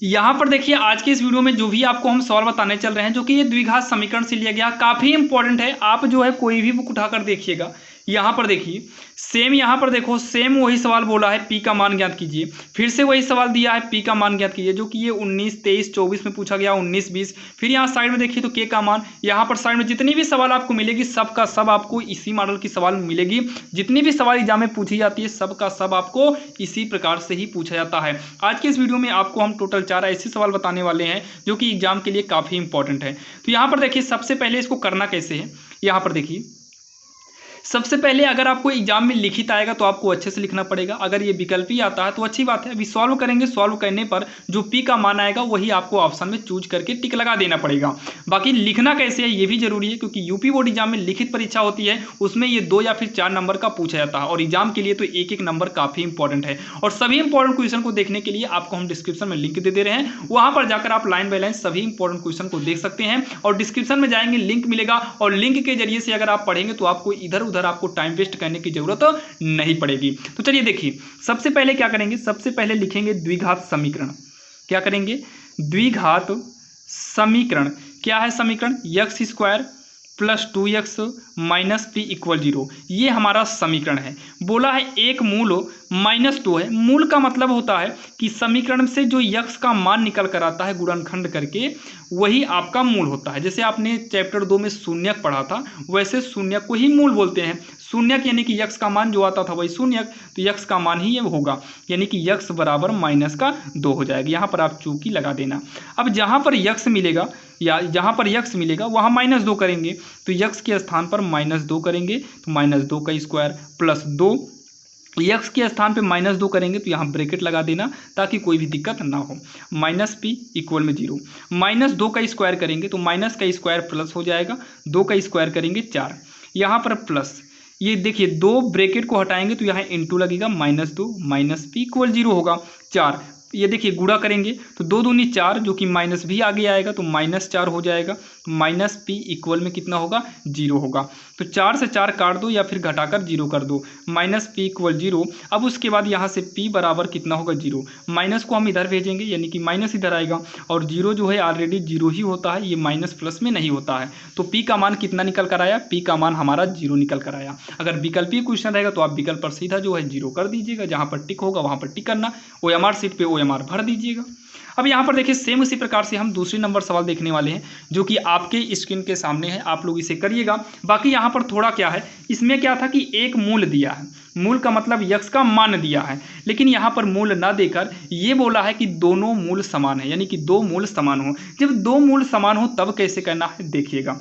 यहाँ पर देखिए आज के इस वीडियो में जो भी आपको हम सवाल बताने चल रहे हैं, जो कि ये द्विघात समीकरण से लिया गया, काफी इंपॉर्टेंट है। आप जो है कोई भी बुक उठाकर देखिएगा, यहाँ पर देखिए सेम, यहाँ पर देखो सेम वही सवाल बोला है, पी का मान ज्ञात कीजिए। फिर से वही सवाल दिया है, पी का मान ज्ञात कीजिए, जो कि ये 19, 23, 24 में पूछा गया, 19, 20। फिर यहाँ साइड में देखिए तो के का मान, यहाँ पर साइड में जितनी भी सवाल आपको मिलेगी सब का सब आपको इसी मॉडल की सवाल मिलेगी। जितनी भी सवाल एग्जाम में पूछी जाती है सब का सब आपको इसी प्रकार से ही पूछा जाता है। आज के इस वीडियो में आपको हम टोटल 4 ऐसे सवाल बताने वाले हैं जो कि एग्जाम के लिए काफ़ी इंपॉर्टेंट है। तो यहाँ पर देखिए सबसे पहले इसको करना कैसे है, यहाँ पर देखिए सबसे पहले अगर आपको एग्जाम में लिखित आएगा तो आपको अच्छे से लिखना पड़ेगा। अगर ये विकल्पी आता है तो अच्छी बात है, अभी सॉल्व करेंगे, सॉल्व करने पर जो पी का मान आएगा वही आपको ऑप्शन में चूज करके टिक लगा देना पड़ेगा। बाकी लिखना कैसे है ये भी जरूरी है, क्योंकि यूपी बोर्ड एग्जाम में लिखित परीक्षा होती है, उसमें ये 2 या फिर 4 नंबर का पूछा जाता है, और एग्जाम के लिए तो एक एक नंबर काफ़ी इंपॉर्टेंट है। और सभी इंपॉर्टेंट क्वेश्चन को देखने के लिए आपको हम डिस्क्रिप्शन में लिंक दे रहे हैं, वहां पर जाकर आप लाइन बाय लाइन सभी इंपॉर्टेंट क्वेश्चन को देख सकते हैं। और डिस्क्रिप्शन में जाएंगे, लिंक मिलेगा, और लिंक के जरिए से अगर आप पढ़ेंगे तो आपको इधर उधर आपको टाइम वेस्ट करने की जरूरत नहीं पड़ेगी। तो चलिए देखिए सबसे पहले क्या करेंगे, सबसे पहले लिखेंगे द्विघात समीकरण। क्या करेंगे, द्विघात समीकरण। क्या है समीकरण, x square plus 2x minus P equal 0, ये हमारा समीकरण है। बोला है एक मूल -2 है। मूल का मतलब होता है कि समीकरण से जो यक्स का मान निकल कर आता है गुणनखंड करके, वही आपका मूल होता है। जैसे आपने चैप्टर 2 में शून्यक पढ़ा था, वैसे शून्यक को ही मूल बोलते हैं। शून्यक यानी कि यक्स का मान जो आता था वही शून्यक, तो यक्स का मान ही ये होगा, यानी कि यक्स बराबर -2 हो जाएगा। यहाँ पर आप चूकी लगा देना। अब जहाँ पर यक्स मिलेगा या जहाँ पर यक्स मिलेगा वहाँ -2 करेंगे, तो यक्स के स्थान पर -2 करेंगे तो -2 का स्क्वायर प्लस 2, यक्स के स्थान पे -2 करेंगे तो यहाँ ब्रैकेट लगा देना ताकि कोई भी दिक्कत ना हो। माइनस पी इक्वल में 0, -2 का स्क्वायर करेंगे तो माइनस का स्क्वायर प्लस हो जाएगा, 2 का स्क्वायर करेंगे 4, यहाँ पर प्लस, ये देखिए 2 ब्रैकेट को हटाएंगे तो यहाँ इंटू लगेगा, -2 माइनस पी इक्वल 0 होगा 4। ये देखिए गुणा करेंगे तो 2 दूनी 4, जो कि माइनस भी आगे आएगा तो -4 हो जाएगा, माइनस पी इक्वल में कितना होगा, 0 होगा। तो 4 से 4 काट दो या फिर घटाकर 0 कर दो, माइनस पी इक्वल 0। अब उसके बाद यहाँ से पी बराबर कितना होगा, 0। माइनस को हम इधर भेजेंगे यानी कि माइनस इधर आएगा, और 0 जो है ऑलरेडी 0 ही होता है, ये माइनस प्लस में नहीं होता है। तो पी का मान कितना निकल कर आया, पी का मान हमारा 0 निकल कर आया। अगर विकल्पीय क्वेश्चन रहेगा तो आप विकल्प पर सीधा जो है 0 कर दीजिएगा, जहाँ पर टिक होगा वहाँ पर टिक करना, OMR सीट पे OMR भर दीजिएगा। अब यहाँ पर देखिए सेम उसी प्रकार से हम दूसरी नंबर सवाल देखने वाले हैं, जो कि आपके स्क्रीन के सामने है, आप लोग इसे करिएगा। बाकी यहाँ पर थोड़ा क्या है, इसमें क्या था कि एक मूल दिया है, मूल का मतलब यक्स का मान दिया है, लेकिन यहाँ पर मूल ना देकर ये बोला है कि दोनों मूल समान है, यानी कि 2 मूल समान हो। जब 2 मूल समान हो तब कैसे करना है देखिएगा।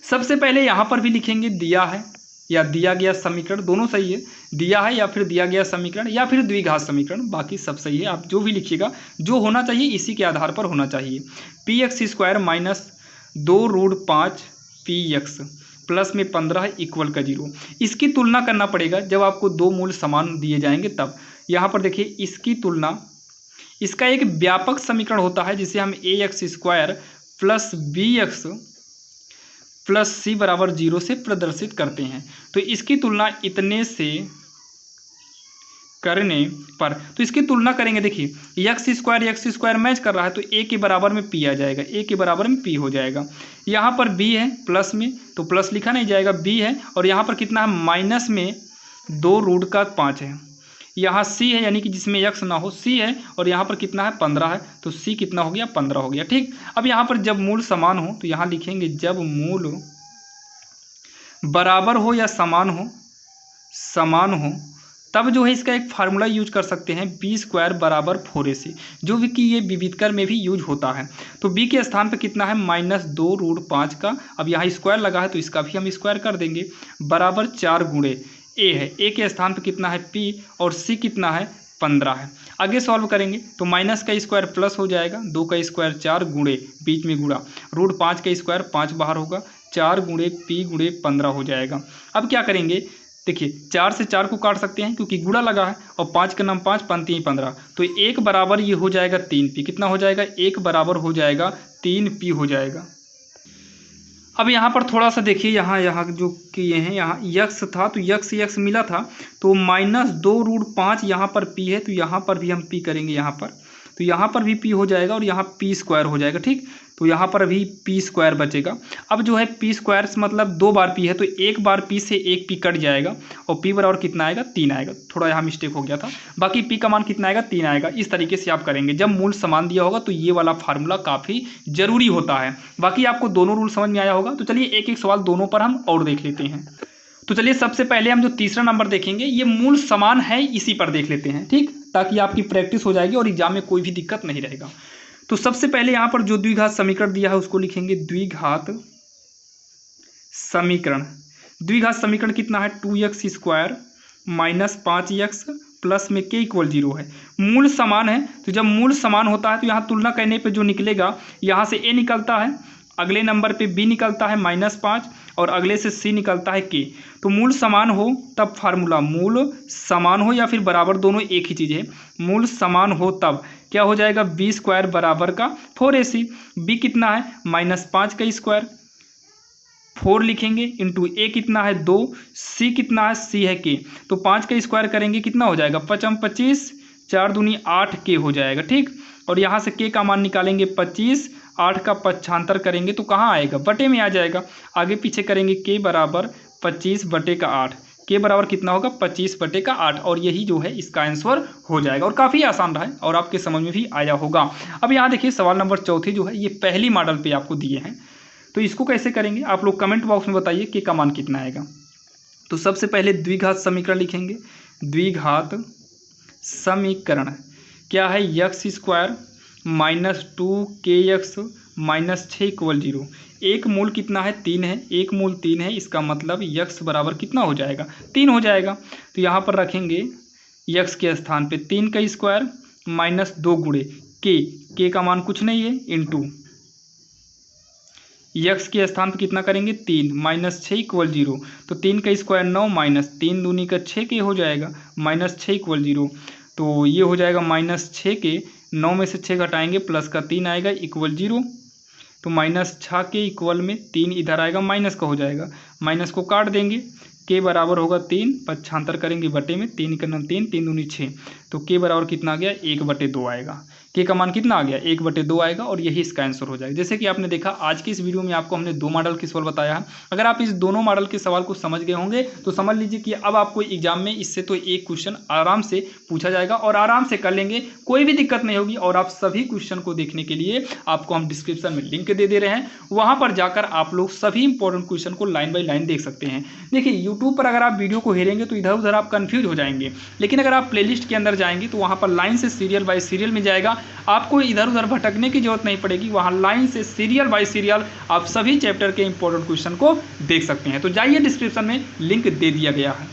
सबसे पहले यहाँ पर भी लिखेंगे दिया है या दिया गया समीकरण, दोनों सही है, दिया है या फिर दिया गया समीकरण या फिर द्विघात समीकरण, बाकी सब सही है। आप जो भी लिखिएगा जो होना चाहिए इसी के आधार पर होना चाहिए। P x square minus 2√5 P x plus में 15 इक्वल का 0। इसकी तुलना करना पड़ेगा जब आपको 2 मूल समान दिए जाएंगे तब। यहाँ पर देखिए इसकी तुलना, इसका एक व्यापक समीकरण होता है जिसे हम a x square plus b x plus c बराबर 0 से प्रदर्शित करते हैं। तो इसकी तुलना इतने से करने पर, तो इसकी तुलना करेंगे, देखिए एक्स स्क्वायर मैच कर रहा है तो ए के बराबर में पी आ जाएगा, ए के बराबर में पी हो जाएगा। यहाँ पर बी है प्लस में तो प्लस लिखा नहीं जाएगा, बी है, और यहाँ पर कितना है, माइनस में 2√5 है। यहाँ सी है यानी कि जिसमें यक्स ना हो, सी है, और यहाँ पर कितना है, 15 है, तो सी कितना हो गया, 15 हो गया। ठीक, अब यहाँ पर जब मूल समान हो तो यहाँ लिखेंगे जब मूल बराबर हो या समान हो तब जो है इसका एक फार्मूला यूज कर सकते हैं, बी स्क्वायर बराबर 4ac, जो भी कि ये विविधकर में भी यूज होता है। तो बी के स्थान पे कितना है, -2√5 का, अब यहाँ स्क्वायर लगा है तो इसका भी हम स्क्वायर कर देंगे, बराबर 4 गुणे ए है, ए के स्थान पे कितना है, पी, और सी कितना है, 15 है। आगे सॉल्व करेंगे तो माइनस का स्क्वायर प्लस हो जाएगा, 2 का स्क्वायर 4 गुणे, बीच में गुणा, √5 का स्क्वायर 5 बाहर होगा, 4 गुणे पी गुणे 15 हो जाएगा। अब क्या करेंगे, देखिए 4 से 4 को काट सकते हैं क्योंकि गुणा लगा है, और 5 का नाम 5, 5 3 15, तो 1 बराबर ये हो जाएगा 3p। कितना हो जाएगा, 1 बराबर हो जाएगा 3p हो जाएगा। अब यहाँ पर थोड़ा सा देखिए, यहाँ जो किए हैं, यहाँ यक्स था तो यक्स मिला था, तो -2√5 यहाँ पर p है, तो यहाँ पर भी हम p करेंगे यहाँ पर, तो यहाँ पर भी पी हो जाएगा और यहाँ पी स्क्वायर हो जाएगा। ठीक, तो यहाँ पर अभी पी स्क्वायर बचेगा। अब जो है पी स्क्वायर मतलब 2 बार पी है, तो एक बार पी से एक पी कट जाएगा और पी बराबर कितना आएगा, 3 आएगा। थोड़ा यहाँ मिस्टेक हो गया था, बाकी पी का मान कितना आएगा, 3 आएगा। इस तरीके से आप करेंगे। जब मूल समान दिया होगा तो ये वाला फार्मूला काफ़ी जरूरी होता है। बाकी आपको दोनों रूल समझ में आया होगा। तो चलिए एक एक सवाल दोनों पर हम और देख लेते हैं। तो चलिए सबसे पहले हम जो तीसरा नंबर देखेंगे ये मूल समान है, इसी पर देख लेते हैं। ठीक, ताकि आपकी प्रैक्टिस हो जाएगी और एग्जाम में कोई भी दिक्कत नहीं रहेगा। तो सबसे पहले यहाँ पर जो द्विघात समीकरण दिया है उसको लिखेंगे द्विघात समीकरण। द्विघात समीकरण कितना है, 2x square minus 5x plus में k इक्वल 0 है। मूल समान है, तो जब मूल समान होता है तो यहाँ तुलना करने पे जो निकलेगा, यहाँ से a निकलता है, अगले नंबर पे b निकलता है -5 और अगले से c निकलता है k। तो मूल समान हो तब फार्मूला, मूल समान हो या फिर बराबर, दोनों एक ही चीज़ है। मूल समान हो तब क्या हो जाएगा, b स्क्वायर बराबर का 4ac। b कितना है, -5 का स्क्वायर, 4 लिखेंगे इंटू a कितना है 2, c कितना है, c है k। तो 5 का स्क्वायर करेंगे कितना हो जाएगा, 5 25, 4 दूनी 8 k हो जाएगा। ठीक, और यहाँ से k का मान निकालेंगे 25, 8 का पक्षांतर करेंगे तो कहाँ आएगा, बटे में आ जाएगा। आगे पीछे करेंगे k बराबर 25 बटे का 8, k बराबर कितना होगा, 25 बटे का 8। और यही जो है इसका आंसर हो जाएगा। और काफ़ी आसान रहा है और आपके समझ में भी आया होगा। अब यहाँ देखिए सवाल नंबर 4 जो है ये पहली मॉडल पे आपको दिए हैं। तो इसको कैसे करेंगे आप लोग कमेंट बॉक्स में बताइए k का मान कितना आएगा। तो सबसे पहले द्विघात समीकरण लिखेंगे। द्विघात समीकरण क्या है, x square minus 2kx minus 6 equal 0। एक मूल कितना है, 3 है, एक मूल 3 है, इसका मतलब x बराबर कितना हो जाएगा, 3 हो जाएगा। तो यहाँ पर रखेंगे x के स्थान पे 3 का स्क्वायर माइनस 2 गुणे k का मान कुछ नहीं है, इंटू x के स्थान पे कितना करेंगे, 3 माइनस 6 इक्वल 0। तो 3 का स्क्वायर 9 माइनस 3 दूनी का 6 के हो जाएगा, माइनस 6 इक्वल 0। तो ये हो जाएगा -6 के, 9 में से 6 घटाएंगे प्लस का 3 आएगा इक्वल 0। तो -6 के इक्वल में 3 इधर आएगा, माइनस का हो जाएगा, माइनस को काट देंगे, k बराबर होगा 3, पक्षांतर करेंगे बटे में, 3 का 3, 3 दूनी 6। तो k बराबर कितना आ गया, 1/2 आएगा। k का मान कितना आ गया, 1/2 आएगा और यही इसका आंसर हो जाएगा। जैसे कि आपने देखा आज की इस वीडियो में आपको हमने 2 मॉडल के सवाल बताया है। अगर आप इस दोनों मॉडल के सवाल को समझ गए होंगे तो समझ लीजिए कि अब आपको एग्जाम में इससे तो एक क्वेश्चन आराम से पूछा जाएगा और आराम से कर लेंगे, कोई भी दिक्कत नहीं होगी। और आप सभी क्वेश्चन को देखने के लिए आपको हम डिस्क्रिप्शन में लिंक दे रहे हैं, वहाँ पर जाकर आप लोग सभी इंपॉर्टेंट क्वेश्चन को लाइन बाई लाइन देख सकते हैं। देखिए यूट्यूब पर अगर आप वीडियो को हेरेंगे तो इधर उधर आप कंफ्यूज हो जाएंगे, लेकिन अगर आप प्लेलिस्ट के अंदर जाएंगे तो वहाँ पर लाइन से सीरियल बाय सीरियल में जाएगा, आपको इधर उधर भटकने की जरूरत नहीं पड़ेगी। वहाँ लाइन से सीरियल बाय सीरियल आप सभी चैप्टर के इंपॉर्टेंट क्वेश्चन को देख सकते हैं। तो जाइए, डिस्क्रिप्शन में लिंक दे दिया गया है।